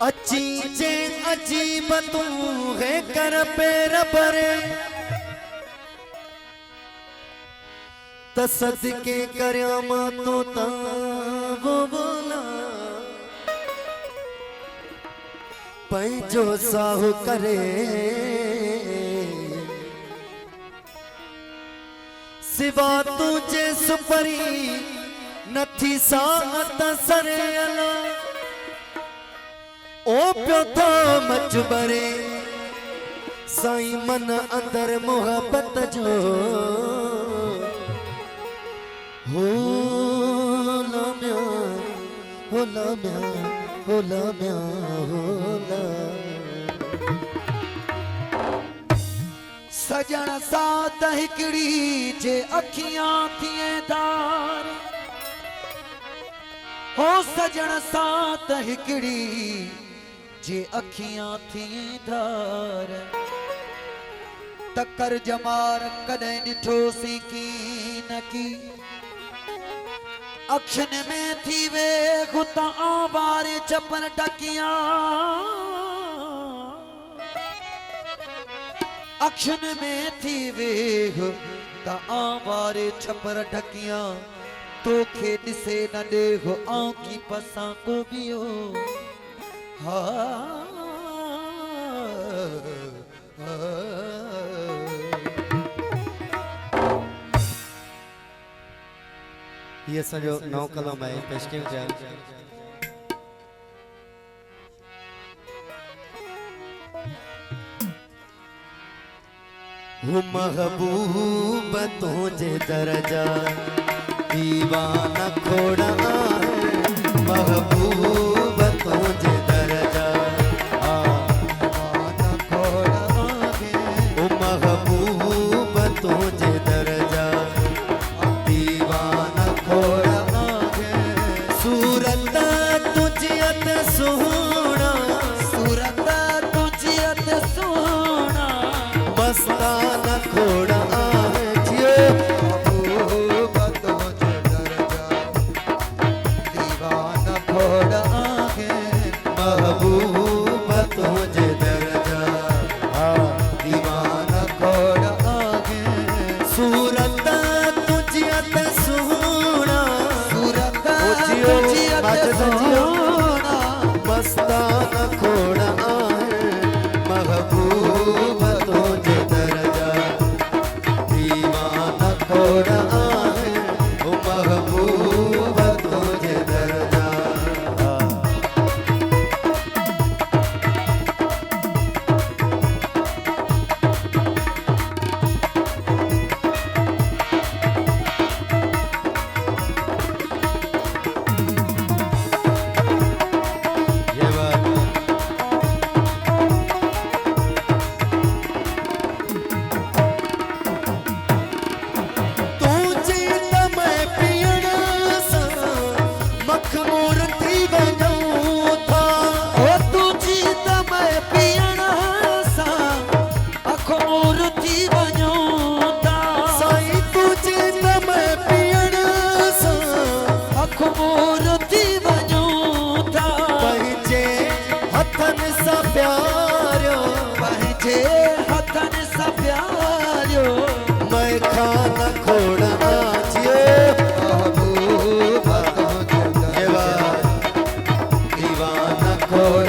अचीजे अजीब तू है कर पैर बरे तसद के करयामा तो वो बोला पैजो साहु करे सिवा तुझे सुपरी नथी सात सरे अला ओ प्यो तो मचबरे साईं मन अंदर मोहब्बत जो हो लाम्या हो लाम्या हो लाम्या हो ला सजण साथ हिकड़ी जे अखियां थिए दार हो सजण साथ हिकड़ी जे अखियां थिए धार तकर जमार कदे ॾिठो सी की न की अखिन में थी वे गुता बारे चपर टकियां अखिन में थी वे गुता बारे छपर ढकियां तोखे दिसे न देखो आँखी पसा को बियो ये सजो नौ कलम है पेशकिंग जा हो महबूब तुझे दरजा दीवाना खोड़ा महबूब तुझे दरजा दीवाना खोड़ा ओ महबूब तुझे दरजा दीवाना खोड़ा सूरत तुझियत सोहना सूरत तुझियत सोहना मस्ताना खोड़ा महबूब तुझे दरजा दीवाना खोड़ा सूरत तुझियत सोहना सूरत तुझियत सोहना मस्ताना खोड़ा महबूब तुझे दरजा दीवाना खोड़ा महबूब तुझे दरजा हथन सा प्यारो मैं खाना खोड़ा महबूब तुझे दरजा दीवाना खोड़ा